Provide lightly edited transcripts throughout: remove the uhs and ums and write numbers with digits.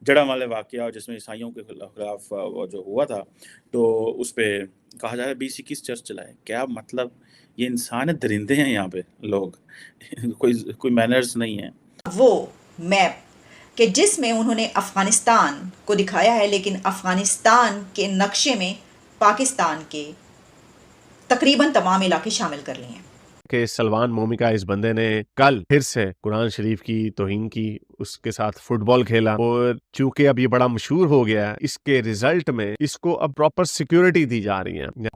जड़ामाली वाक़या जिसमें ईसाइयों के खिलाफ वो जो हुआ था, तो उस पे कहा जा रहा है 20-21 चर्च चलाए। क्या मतलब, ये इंसान है, दरिंदे हैं यहाँ पे लोग। कोई मैनर्स नहीं है। वो मैप कि जिसमें उन्होंने अफ़गानिस्तान को दिखाया है, लेकिन अफ़गानिस्तान के नक्शे में पाकिस्तान के तकरीबन तमाम इलाके शामिल कर लिए हैं। कि सलमान मोमिका इस बंदे ने कल फिर से कुरान शरीफ की तौहीन की, उसके साथ फुटबॉल खेला, और चूंकि अब ये बड़ा मशहूर हो गया है, इसके रिजल्ट में इसको अब प्रॉपर सिक्योरिटी दी जा रही है।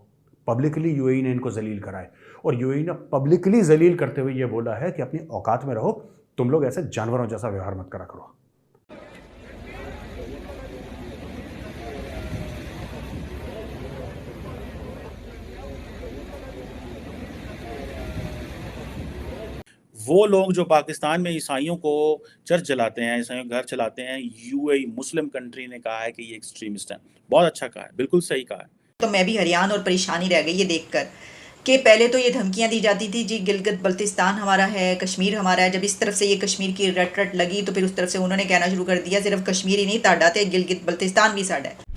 पब्लिकली यूएई ने इनको जलील करा है, और यूएई ने पब्लिकली जलील करते हुए ये बोला है कि अपनी औकात में रहो, तुम लोग ऐसे जानवरों जैसा व्यवहार मत करा करो। वो लोग जो पाकिस्तान में ईसाइयों को चर्च जलाते हैं, ईसाइयों के घर चलाते हैं, यूएई मुस्लिम कंट्री ने कहा है कि ये एक्सट्रीमिस्ट हैं। बहुत अच्छा कहा है, बिल्कुल सही कहा है। तो मैं भी हैरान और परेशानी रह गई ये देखकर कि पहले तो ये धमकियां दी जाती थी, जी गिलगित बल्तिस्तान हमारा है, कश्मीर हमारा है। जब इस तरफ से ये कश्मीर की रट रट लगी तो फिर उस तरफ से उन्होंने कहना शुरू कर दिया सिर्फ कश्मीर ही नहीं ताड़ा थे, गिलगित बल्तिस्तान भी साड़ा है।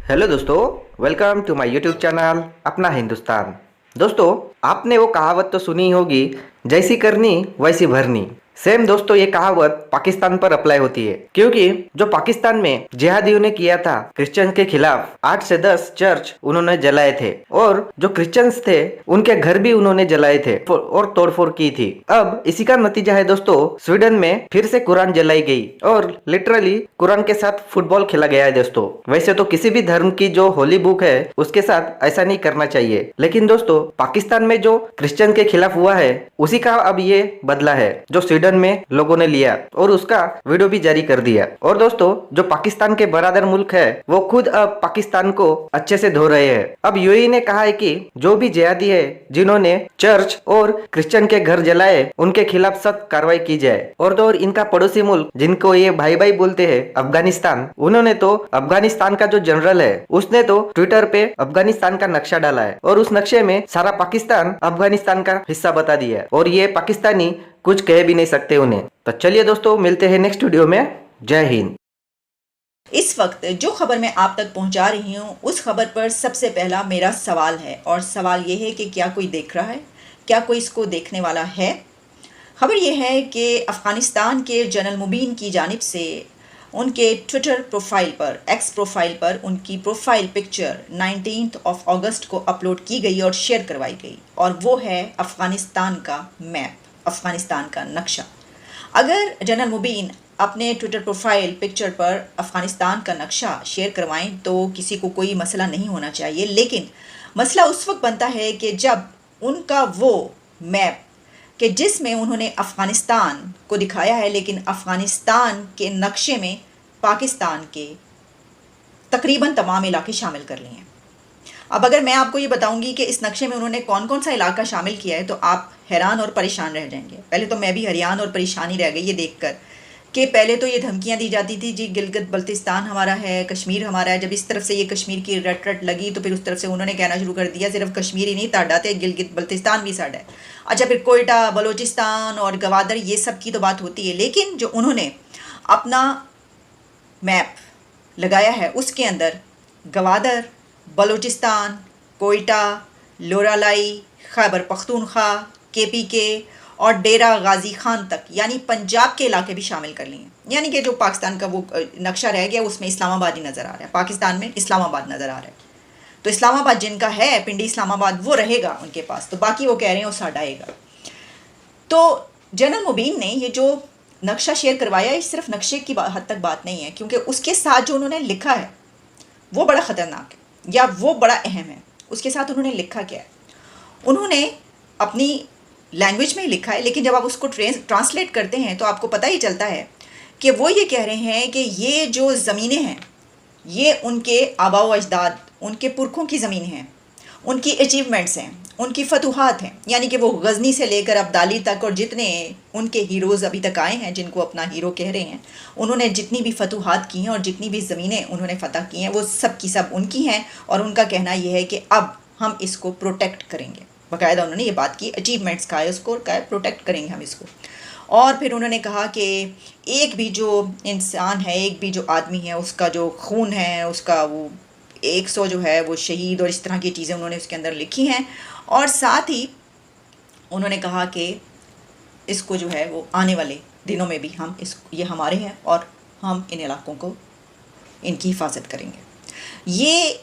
हेलो दोस्तों, welcome to my YouTube channel Apna Hindustan. दोस्तों, आपने वो कहावत तो सुनी होगी, जैसी करनी वैसी भरनी। सेम दोस्तों ये कहावत पाकिस्तान पर अप्लाई होती है, क्योंकि जो पाकिस्तान में जिहादियों ने किया था क्रिश्चियन के खिलाफ, 8 से 10 चर्च उन्होंने जलाए थे, और जो क्रिश्चियंस थे उनके घर भी उन्होंने जलाए थे और तोड़फोड़ की थी। अब इसी का नतीजा है दोस्तों, स्वीडन में फिर से कुरान जलाई गई और लिटरली कुरान के साथ फुटबॉल खेला गया है दोस्तों। वैसे तो किसी भी धर्म की जो होली बुक है उसके साथ ऐसा नहीं करना चाहिए, लेकिन दोस्तों पाकिस्तान में जो क्रिश्चियन के खिलाफ हुआ है उसी का अब ये बदला है जो स्वीडन में लोगों ने लिया, और उसका वीडियो भी जारी कर दिया। और दोस्तों जो पाकिस्तान के बरादर मुल्क है वो खुद अब पाकिस्तान को अच्छे से धो रहे हैं। अब यूएई ने कहा है कि जो भी जिहादी है जिन्होंने चर्च और क्रिश्चियन के घर जलाए उनके खिलाफ सख्त कार्रवाई की जाए। और तो और इनका पड़ोसी मुल्क जिनको ये भाई भाई बोलते हैं अफगानिस्तान, उन्होंने तो अफगानिस्तान का जो जनरल है उसने तो ट्विटर पे अफगानिस्तान का नक्शा डाला है, और उस नक्शे में सारा पाकिस्तान अफगानिस्तान का हिस्सा बता दिया है, और ये पाकिस्तानी कुछ कह भी नहीं सकते उन्हें। तो चलिए दोस्तों, मिलते हैं नेक्स्ट वीडियो में। जय हिंद। इस वक्त जो खबर मैं आप तक पहुंचा रही हूं उस खबर पर सबसे पहला मेरा सवाल है, और सवाल ये है कि क्या कोई देख रहा है, क्या कोई इसको देखने वाला है। खबर यह है कि अफ़गानिस्तान के जनरल मुबीन की जानिब से उनके ट्विटर प्रोफाइल पर, एक्स प्रोफाइल पर उनकी प्रोफाइल पिक्चर 19 अगस्त को अपलोड की गई और शेयर करवाई गई, और वो है अफ़गानिस्तान का मैप, अफ़गानिस्तान का नक्शा। अगर जनरल मुबीन अपने ट्विटर प्रोफाइल पिक्चर पर अफ़गानिस्तान का नक्शा शेयर करवाएं तो किसी को कोई मसला नहीं होना चाहिए, लेकिन मसला उस वक्त बनता है कि जब उनका वो मैप कि जिसमें उन्होंने अफ़गानिस्तान को दिखाया है, लेकिन अफ़गानिस्तान के नक्शे में पाकिस्तान के तकरीबन तमाम इलाके शामिल कर लिए हैं। अब अगर मैं आपको ये बताऊंगी कि इस नक्शे में उन्होंने कौन कौन सा इलाका शामिल किया है तो आप हैरान और परेशान रह जाएंगे। पहले तो मैं भी हैरान और परेशानी रह गई ये देखकर कि पहले तो ये धमकियां दी जाती थी, जी गिलगित बल्तिस्तान हमारा है, कश्मीर हमारा है। जब इस तरफ से ये कश्मीर की रट रट लगी तो फिर उस तरफ से उन्होंने कहना शुरू कर दिया सिर्फ कश्मीर ही नहीं ताड़ा थे, गिलगित बल्तिस्तान भी साड़ा है। अच्छा, फिर कोयटा, बलोचिस्तान और गवादर ये सब की तो बात होती है, लेकिन जो उन्होंने अपना मैप लगाया है उसके अंदर गवादर, बलोचिस्तान, कोयटा, लोरालाई, खैबर पख्तूनख्वा, केपीके और डेरा गाजी खान तक यानी पंजाब के इलाके भी शामिल कर लिए। यानी कि जो पाकिस्तान का वो नक्शा रह गया उसमें इस्लामाबाद ही नज़र आ रहा है, पाकिस्तान में इस्लामाबाद नज़र आ रहा है। तो इस्लामाबाद जिनका है, पिंडी इस्लामाबाद, वो रहेगा उनके पास, तो बाकी वो कह रहे हैं वो साड़ाएगा। तो जनरल मुबीन ने ये जो नक्शा शेयर करवाया, इस सिर्फ नक्शे की हद तक बात नहीं है, क्योंकि उसके साथ जो उन्होंने लिखा है वो बड़ा ख़तरनाक है या वो बड़ा अहम है। उसके साथ उन्होंने लिखा क्या है, उन्होंने अपनी लैंग्वेज में ही लिखा है, लेकिन जब आप उसको ट्रांसलेट करते हैं तो आपको पता ही चलता है कि वो ये कह रहे हैं कि ये जो ज़मीनें हैं ये उनके आबा व अजदाद, उनके पुरखों की ज़मीन हैं, उनकी अचीवमेंट्स हैं, उनकी फतूहात हैं, यानी कि वो गज़नी से लेकर अब्दाली तक और जितने उनके हीरोज़ अभी तक आए हैं जिनको अपना हीरो कह रहे हैं, उन्होंने जितनी भी फतूहात की हैं और जितनी भी ज़मीनें उन्होंने फ़तह की हैं वो सब की सब उनकी हैं। और उनका कहना ये है कि अब हम इसको प्रोटेक्ट करेंगे। बाकायदा उन्होंने ये बात की, अचीवमेंट्स का है उसको, कहा प्रोटेक्ट करेंगे हम इसको। और फिर उन्होंने कहा कि एक भी जो इंसान है, एक भी जो आदमी है, उसका जो खून है, उसका वो 100 जो है वो शहीद और इस तरह की चीज़ें उन्होंने उसके अंदर लिखी हैं। और साथ ही उन्होंने कहा कि इसको जो है वो आने वाले दिनों में भी हम ये हमारे हैं और हम इन इलाकों को इनकी हिफाजत करेंगे। ये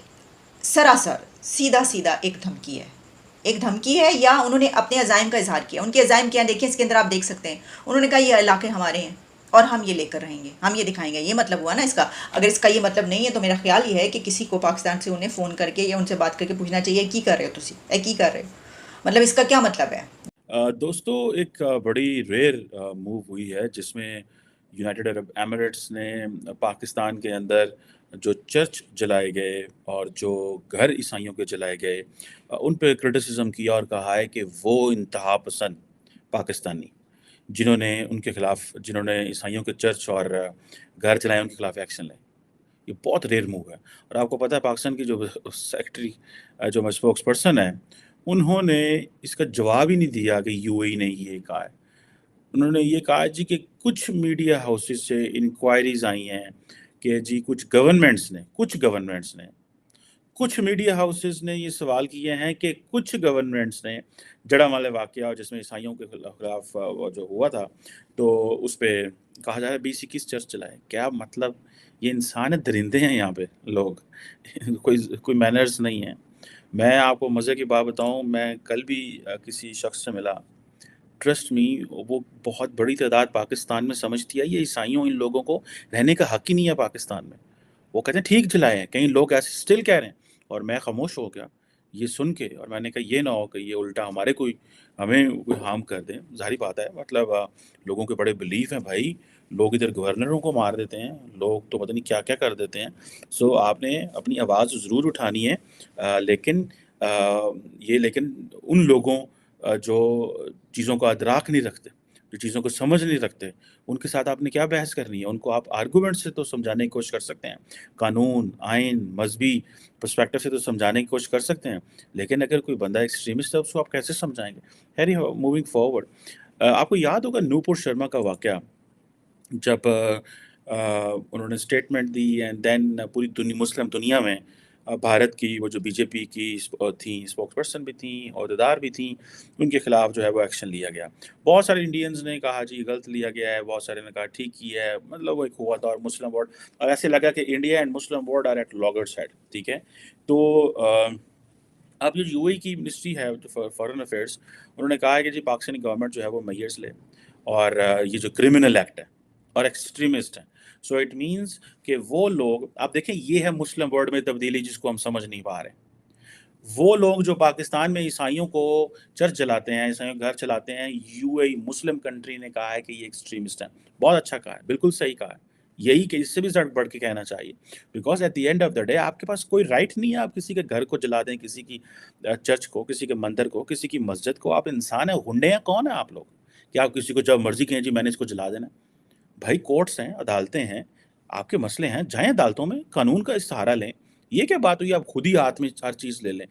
सरासर सीधा सीधा एक धमकी है या उन्होंने अपने अज़ाइम का इजहार किया। उनके अज़ाइम क्या हैं देखिए, इसके अंदर आप देख सकते हैं। उन्होंने कहा ये इलाके हमारे हैं और हम ये लेकर रहेंगे, हम ये दिखाएंगे। ये मतलब हुआ ना इसका। अगर इसका ये मतलब नहीं है तो मेरा ख्याल ये है कि किसी को पाकिस्तान से उन्हें फ़ोन करके या उनसे बात करके पूछना चाहिए की कर रहे हो तुसी, की कर रहे हो, मतलब इसका क्या मतलब है। दोस्तों एक बड़ी रेयर मूव हुई है जिसमें यूनाइटेड अरब एमिरेट्स ने पाकिस्तान के अंदर जो चर्च जलाए गए और जो घर ईसाइयों के जलाए गए उन पे क्रिटिसिज्म किया और कहा है कि वो इंतहा पसंद पाकिस्तानी जिन्होंने ईसाइयों के चर्च और घर जलाए उनके खिलाफ एक्शन लें। ये बहुत रेयर मूव है। और आपको पता है पाकिस्तान की जो सेक्रेटरी जो स्पोक्स पर्सन है, उन्होंने इसका जवाब ही नहीं दिया कि यूएई ने ये कहा है। उन्होंने ये कहा जी कि कुछ मीडिया हाउसेस से इंक्वायरीज आई हैं कि जी कुछ मीडिया हाउसेस ने ये सवाल किए हैं कि कुछ गवर्नमेंट्स ने जड़ामाले वाक़या जिसमें ईसाइयों के खिलाफ वो जो हुआ था, तो उस पे कहा जा रहा है 20-21 चर्च चलाए। क्या मतलब ये इंसान है, दरिंदे हैं यहाँ पे लोग कोई मैनर्स नहीं है। मैं आपको मज़े की बात बताऊँ, मैं कल भी किसी शख्स से मिला, ट्रस्ट मी वो बहुत बड़ी तादाद पाकिस्तान में समझती है ये ईसाइयों इन लोगों को रहने का हक ही नहीं है पाकिस्तान में। वो कहते हैं ठीक जलाए हैं, कई लोग ऐसे स्टिल कह रहे हैं और मैं खामोश हो गया ये सुन के। और मैंने कहा ये ना हो कि ये उल्टा हमें कोई हार्म कर दें। ज़ाहिर बात है, मतलब लोगों के बड़े बिलीफ हैं भाई, लोग इधर गवर्नरों को मार देते हैं, लोग तो पता नहीं क्या-क्या कर देते हैं। सो आपने अपनी आवाज़ ज़रूर उठानी है, लेकिन उन लोगों जो चीज़ों का अदराक नहीं रखते, जो चीज़ों को समझ नहीं रखते, उनके साथ आपने क्या बहस करनी है? उनको आप आर्गुमेंट से तो समझाने की कोशिश कर सकते हैं, कानून, आइन, मज़हबी पर्सपेक्टिव से तो समझाने की कोशिश कर सकते हैं, लेकिन अगर कोई बंदा एक्सट्रीमिस्ट है उसको आप कैसे समझाएँगे? खैर मूविंग फॉरवर्ड, आपको याद होगा नूपुर शर्मा का वाक़या, जब उन्होंने स्टेटमेंट दी एंड देन पूरी मुस्लिम दुनिया में भारत की वो जो बीजेपी की थी स्पोक्सपर्सन भी थी, अहदेदार भी थी, उनके खिलाफ जो है वो एक्शन लिया गया। बहुत सारे इंडियंस ने कहा जी गलत लिया गया है, बहुत सारे ने कहा ठीक किया है, मतलब वो एक हुआ था। और मुस्लिम वर्ल्ड, और ऐसे लगा कि India and Muslim world are at loggerheads, ठीक है। तो अब जो यूएई की मिनिस्ट्री है जो फॉरेन अफेयर्स, उन्होंने कहा है कि जी पाकिस्तानी गवर्नमेंट जो है वो मेजर्स ले, और ये जो क्रिमिनल एक्ट है और एक्सट्रीमिस्ट है। सो इट मीन्स कि वो लोग, आप देखें ये है मुस्लिम वर्ल्ड में तब्दीली जिसको हम समझ नहीं पा रहे। वो लोग जो पाकिस्तान में ईसाइयों को चर्च जलाते हैं, ईसाइयों के घर चलाते हैं, यूएई मुस्लिम कंट्री ने कहा है कि ये एक्सट्रीमिस्ट हैं। बहुत अच्छा कहा है, बिल्कुल सही कहा है। यही कि इससे भी बढ़ के कहना चाहिए, because at the end of the day आपके पास कोई राइट नहीं है आप किसी के घर को जला दें, किसी की चर्च को, किसी के मंदिर को, किसी की मस्जिद को। आप इंसान हैं, गुंडे हैं, कौन है आप लोग कि आप किसी को जब मर्ज़ी कहें जी मैंने इसको जला देना है। भाई कोर्ट्स हैं, अदालतें हैं, आपके मसले हैं, जाएँ अदालतों में, कानून का सहारा लें। ये क्या बात हुई आप खुद ही हाथ में हर चीज़ ले लें।